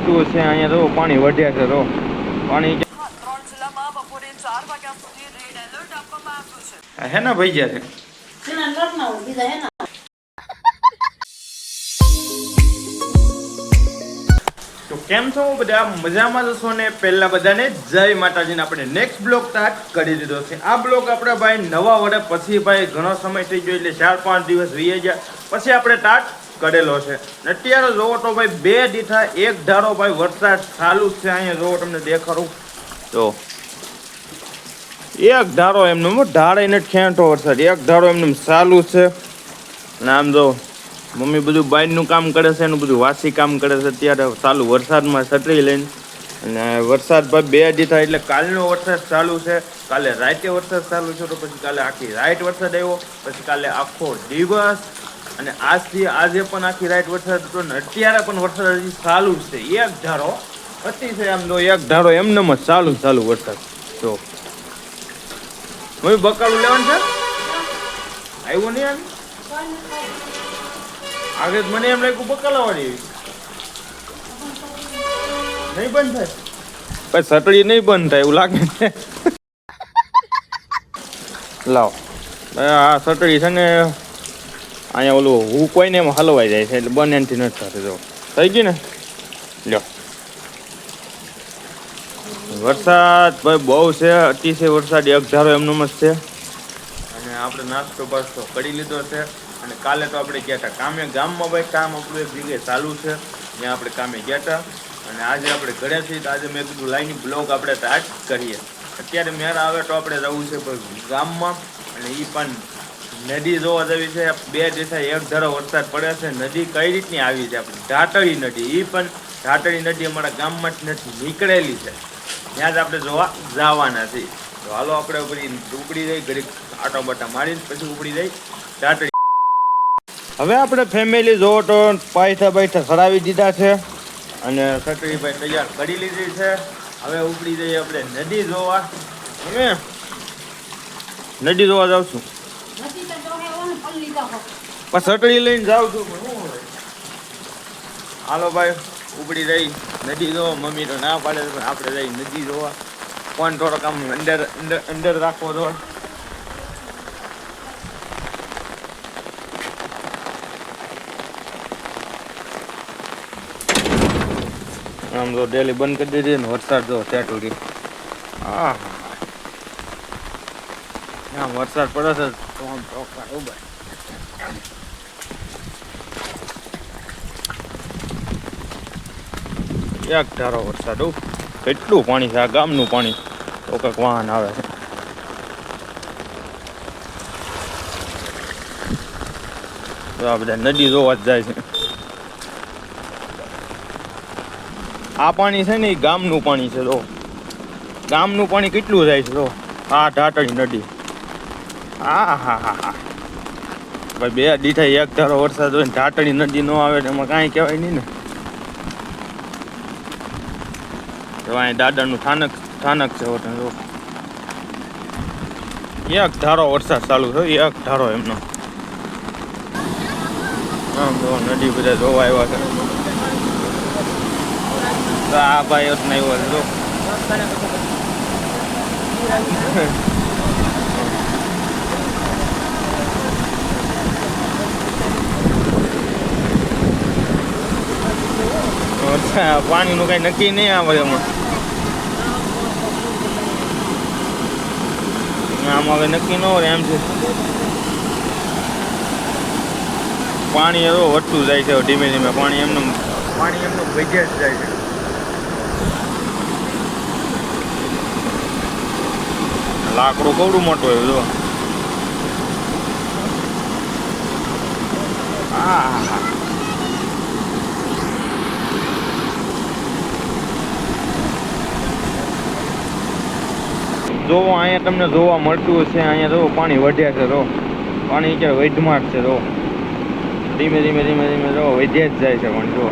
મળતું હશે અહીંયા તો પાણી વધ્યા છે તો પાણી હે ને ભાઈ ગયા છે તો કેમ છો બધા મજામાં જશો ને પહેલા બધાને જય માતાજીને આપણે નેક્સ્ટ બ્લોગ સ્ટાર્ટ કરી દીધો છે આ બ્લોગ આપણે ભાઈ નવા વર્ષ પછી ભાઈ ઘણો સમય થઈ ગયો એટલે 4-5 દિવસ વીએ ગયા પછી આપણે સ્ટાર્ટ કરેલો છે અત્યારે જોવો તો ભાઈ 2 દીઠા એક ધારો ભાઈ વરસાદ ચાલુ જ છે અહીંયા જોવો તમને દેખાડું તો એક ધારો એમનો ઢાળે નથી ખેંચો વરસાદ એક ધારો એમનું ચાલુ છે અને આમ જો મમ્મી બધું બાઈનનું કામ કરે છે એનું બધું વાસી કામ કરે છે અત્યારે ચાલુ વરસાદમાં છત્રી લઈને અને વરસાદ ભાઈ 2 દીઠા એટલે કાલનો વરસાદ ચાલુ છે કાલે રાતે વરસાદ ચાલુ છે તો પછી કાલે આખી રાત વરસાદ આવ્યો પછી કાલે આખો દિવસ અને આજથી આજે પણ આખી રાત વરસાદ હતો ને અત્યારે પણ વરસાદ હજી ચાલુ જ છે એક ધારો અતિ છે આમ તો એક ધારો એમનેમ જ ચાલુ વરસાદ તો મમ્મી બકાલું લેવાનું છે આવ્યું નહીં આમ આગળ મને એમ લાગ્યું બકાલાવાળી નહીં બંધ થાય પછી સટડી નહીં બંધ થાય એવું લાગે છે લાવ આ સટડી છે ને અહીંયા ઓલું હું કોઈને એમાં હલવાઈ જાય છે એટલે બંને એનાથી નથી થતું જો થઈ ગયું ને લ્યો વરસાદ ભાઈ બહુ છે અતિશય વરસાદ એક ધારો એમનો જ છે અને આપણે નાસ્તો બાસ્તો કરી લીધો છે અને કાલે તો આપણે ગયા હતા કામે ગામમાં ભાઈ કામ આપણું એક જગ્યાએ ચાલુ છે ત્યાં આપણે કામે ગયા હતા અને આજે આપણે ઘરે છીએ તો આજે મેં કીધું લાઈન બ્લોગ આપણે સ્ટાર્ટ કરીએ અત્યારે મેળ આવે તો આપણે જવું છે ગામમાં અને એ પણ નદી જોવા જવી છે 2 દિવસે એક ધારો વરસાદ પડે છે નદી કઈ રીતની આવી છે આપણી ઢાટળી નદી એ પણ ઢાટળી નદી અમારા ગામમાં જ નથી નીકળેલી છે ત્યાં જ આપણે જોવા જવાના છીએ તો હાલો આપણે પછી ઉપડી જઈ ઘડીક આટા બાટા મારીને પછી ઉપડી જઈ ઢાટળી હવે આપણે ફેમિલી જોવો તો પાયથા સરાવી દીધા છે અને સટરીભાઈ તૈયાર કરી લીધી છે હવે ઉપડી જઈએ આપણે નદી જોવા અમે નદી જોવા જાઉં છું પણ સટડી લઈને જાઉં છું હાલો ભાઈ ઉપડી જઈ નદી જોવા મમ્મી તો ના પાડે પણ આપણે જઈ નદી જોવા ફોન થોડોક આમ અંદર રાખવો તો આમ તો ડેલી બંધ કરી દીધી ને વરસાદ જો ચાટુડી હા આમ વરસાદ પડે છે તો આમ ચોખ્ખા ઉભા એક ધારો વરસાદ કેટલું પાણી છે આ ગામનું પાણી તો કંઈક વાહન આવે છે તો આ બધા નદી જોવા જ જાય છે આ પાણી છે ને એ ગામનું પાણી છે તો ગામનું પાણી કેટલું જાય છે તો આ ઢાટળી નદી હા ભાઈ 2 દીઠા એક ધારો વરસાદ હોય ને ઢાટળી નદી ન આવે તો એમાં કાંઈ કહેવાય નહીં ને તો અહીં દાદાનું સ્થાનક છે હોટલ જો એક ધારો વરસાદ ચાલુ થયો એક ધારો એમનો આમ તો નદી બધા જોવા આવ્યા છે આ ભાઈ જ નહીં હોય તો પાણીનું કઈ નક્કી નહીં આવે એમાં આમાં હવે નક્કી ન હોય એમ છે પાણી એવો વધતું જાય છે ધીમે ધીમે પાણી એમનું ભજ્યા જ જાય છે લાકડું કવડું મોટું હોય જો હા જોવો અહીંયા તમને જોવા મળતું હશે અહીંયા જો પાણી વધ્યા છે તો પાણી ક્યારે વૈધમાટ છે તો ધીમે ધીમે જો વધ્યા જ જાય છે પણ જો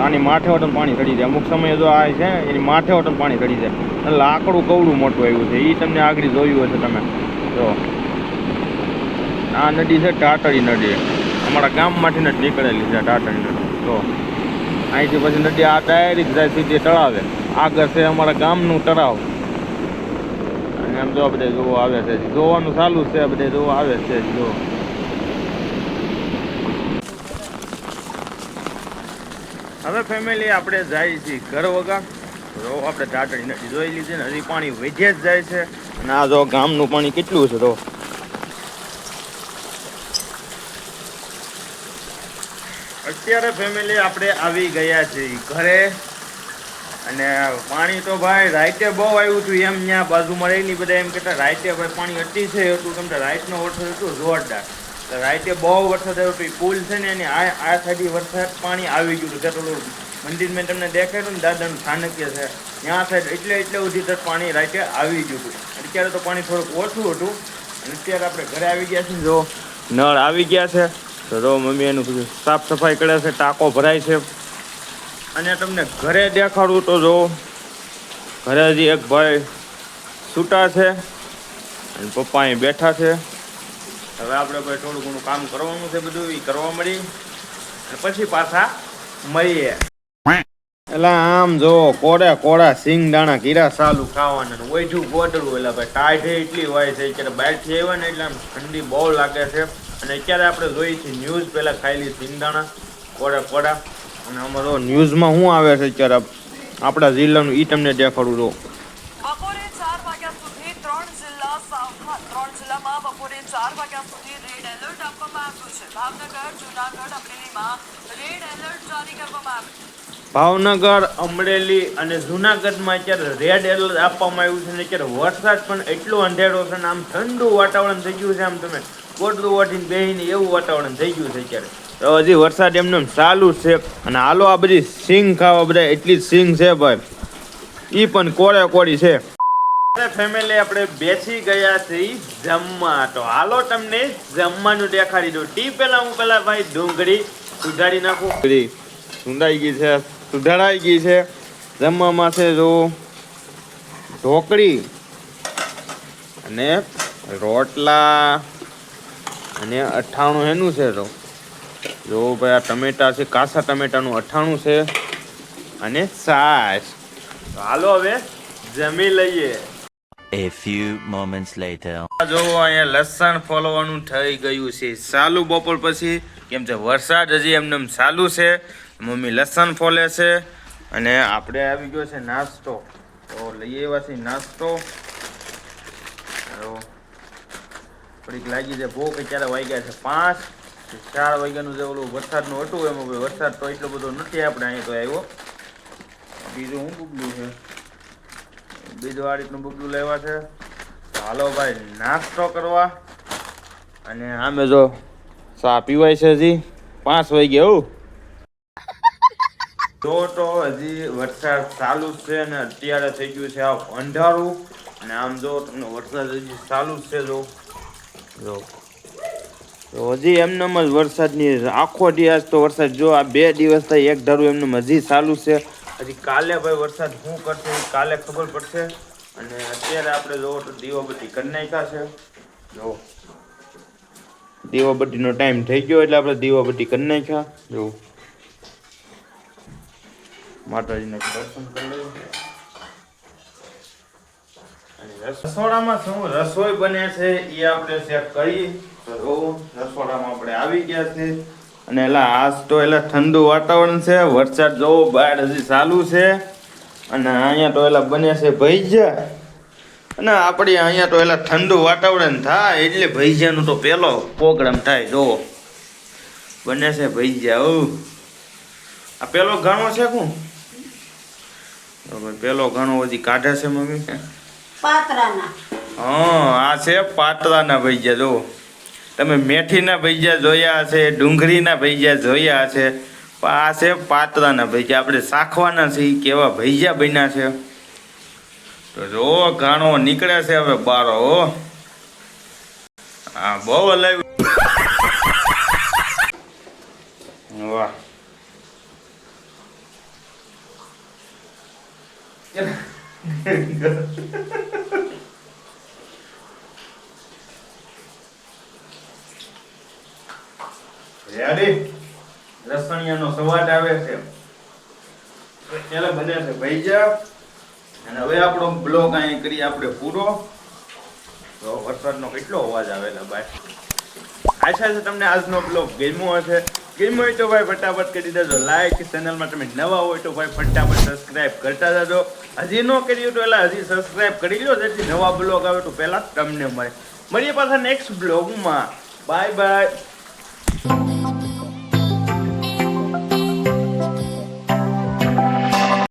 આની માથે વટન પાણી ચડી જાય અમુક સમયે જો આ છે એની માથે વટન પાણી ચડી જાય લાકડું કવડું મોટું આવ્યું છે એ તમને આગળ જોયું હશે તમે જો આ નદી છે ટાટળી નદી અમારા ગામમાંથી જ નીકળેલી છે ટાટળી નદી તો અહીંથી પછી નદી આ ડાયરેક્ટ જાય સીધી તળાવે. આગળ છે અમારા ગામનું તળાવ. અને આમ જો બધે જોવો આવે છે, જોવાનું ચાલુ છે, બધે જોવો આવે છે. જો હવે ફેમિલી આપણે જાય છીએ ઘર વગર. જો આપણે ટાટડી નદી જોઈ લીધી ને, હજી પાણી વધે જ જાય છે. અને આ જો ગામનું પાણી કેટલું છે. તો અત્યારે ફેમિલી આપણે આવી ગયા છીએ ઘરે. અને પાણી તો ભાઈ રાઈતે બહુ આવ્યું હતું. એમ ત્યાં બાજુમાં રહીને બધા એમ કહેતા રાઈતે ભાઈ પાણી અતિ છે હતું. તમને રાઈટનો વરસાદ હતો જોરદાર. રાઈતે બહુ વરસાદ આવ્યો હતો. પુલ છે ને એની આ સાઈડ વરસાદ પાણી આવી ગયું હતું. થોડું મંદિર મેં તમને દેખાડ્યું ને, દાદાનું સ્થાનકીય છે ત્યાં સાઈડ એટલે સુધી તક પાણી રાઈતે આવી ગયું હતું. અત્યારે તો પાણી થોડુંક ઓછું હતું. અને અત્યારે આપણે ઘરે આવી ગયા છીએ. જો નળ આવી ગયા છે. તો જો મમ્મી એનું સાફ સફાઈ કરે છે, ટાંકો ભરાય છે. અને તમને ઘરે દેખાડું તો જો ઘરે હજી એક ભાઈ છૂટા છે અને પપ્પા અહીં બેઠા છે. હવે આપણે ભાઈ થોડું ઘણું કામ કરવાનું છે, બધું એ કરવા મળી અને પછી પાછા મળીએ. એટલે આમ જો કોડા સિંગદાણા કીરા સાલું ખાવાના ઓછું ગોડડું. એટલે ભાઈ ટાઈટ એટલી હોય છે. અત્યારે બહારથી આવ્યા ને એટલે આમ ઠંડી બહુ લાગે છે. અને અત્યારે આપણે જોઈએ છીએ ન્યૂઝ પહેલાં ખાયેલી સિંગદાણા કોડા. અને અમારો ન્યૂઝમાં શું આવે છે અત્યારે આપણા જિલ્લાનું એ તમને દેખાડું. તો બપોરે 4 વાગ્યા સુધી 3 જિલ્લામાં બપોરે 4 વાગ્યા સુધી રેડ એલર્ટ આપવામાં આવ્યું છે. ભાવનગર, જૂનાગઢ, અમરેલીમાં રેડ એલર્ટ જારી કરવામાં આવ્યું. ભાવનગર, અમરેલી અને જૂનાગઢમાં અત્યારે રેડ એલર્ટ આપવામાં આવ્યું છે. અને અત્યારે વરસાદ પણ એટલો અંધેરો છે ને આમ ઠંડુ વાતાવરણ થઈ ગયું છે. આમ તમે ગોદડું વાટીને બેહીને એવું વાતાવરણ થઈ ગયું છે અત્યારે. તો હજી વરસાદ એમને ચાલુ છે. અને હાલો આ બધી સિંગ ખાવા, બધા એટલી જ સિંગ છે ભાઈ, ઈ પણ કોડી છે. ફેમિલી આપણે બેસી ગયા છે જમવા. તો હાલો તમને જમવાનું દેખાડી દઉં. હું પેલા ભાઈ ડુંગળી સુધારી નાખું. સુંધાઈ ગઈ છે, સુધારાઈ ગઈ છે. જમવામાં છે જો ઢોકળી અને રોટલા અને 98 એનું છે. તો જો ભાઈ આ ટમેટા છે, કાસા ટમેટાનું 98 છે અને છાશ. હાલો હવે જમી લઈએ. A few moments later. જો અહીંયા લસણ ફોલવાનું થઈ ગયું છે ચાલુ બપોર પછી. કેમ છે વરસાદ હજી એમને ચાલુ છે. મમ્મી લસણ ફોલે છે. અને આપણે આવી ગયો છે નાસ્તો. તો લઈએ એવા છે નાસ્તો. થોડીક લાગી છે ભૂખ. અત્યારે વાગ્યા છે 5, 4 વાગ્યાનું જે ઓલું વરસાદનું હતું એમાં વરસાદ તો એટલો બધો નથી આપણે અહીંયા તો આવ્યો. બીજું શું બગલું છે, બીજું આ રીતનું બગલું લેવા છે. હાલો ભાઈ નાસ્તો કરવા. અને આમે જો ચા પીવાય છે. હજી 5 વાગ્યા. તો હજી વરસાદ ચાલુ જ છે અને અત્યારે થઈ ગયું છે આ અંધારું. અને આમ જો તમને વરસાદ હજી ચાલુ જ છે. જો હજી એમનેમ જ વરસાદની આખો દિવસ તો વરસાદ જો આ 2 દિવસ થઈ એક ધારું એમનેમ હજી ચાલુ છે. હજી કાલે ભાઈ વરસાદ શું કરશે કાલે ખબર પડશે. અને અત્યારે આપણે જોવો તો દીવાબત્તી કરી નાખ્યા છે. જો દીવાબત્તીનો ટાઈમ થઈ ગયો એટલે આપણે દીવાબત્તી કરી નાખ્યા. જો માતાજીને દર્શન કરી લઈએ. અને રસોડામાં શું રસોઈ બને છે એ આપણે ચેક કરીએ. તો રસોડામાં આપણે આવી ગયા છે. અને આજ તો ઠંડુ વાતાવરણ છે. વરસાદ જોવો બહાર હજી ચાલુ છે. અને અહીંયા તો બને છે ભજીયા. અને આપણે અહીંયા તો ઠંડુ વાતાવરણ થાય એટલે ભજીયાનું તો પેલો પ્રોગ્રામ થાય. જોવો બને છે ભજીયા. આ પેલો ઘાણો છે કોણ? પેલો ઘણો હજી કાઢે છે મમ્મી. પાતરાના. આ છે પાતરાના ભજીયા. જો તમે મેથીના ભજીયા જોયા છે, ડુંગળીના ભજીયા જોયા છે, આ છે પાતરાના ભજીયા. આપણે શાખવાના છે કેવા ભજીયા બન્યા છે. તો જો ઘાણો નીકળે છે હવે બારો. હા બહુ હલાવ્યું. વાહ લસણિયાનો સ્વાદ આવે છે. પેલા બને છે ભૈજા અને હવે આપણો બ્લોગ અહીં કરી આપણે પૂરો. તો વરસાદનો કેટલો અવાજ આવેલા ભાઈ. આશા છે તમને આજનો બ્લોગ ગમ્યો હશે. ગમ્યો હોય તો ભાઈ ફટાફટ કરી દેજો લાઈક. ચેનલમાં તમે નવા હોય તો ભાઈ ફટાફટ સબસ્ક્રાઇબ કરતા જજો. હજી ન કર્યું તો એટલે હજી સબસ્ક્રાઇબ કરી લો જેથી નવા બ્લોગ આવે તો પહેલા તમને મળીએ પાછા નેક્સ્ટ બ્લોગમાં. Bye bye.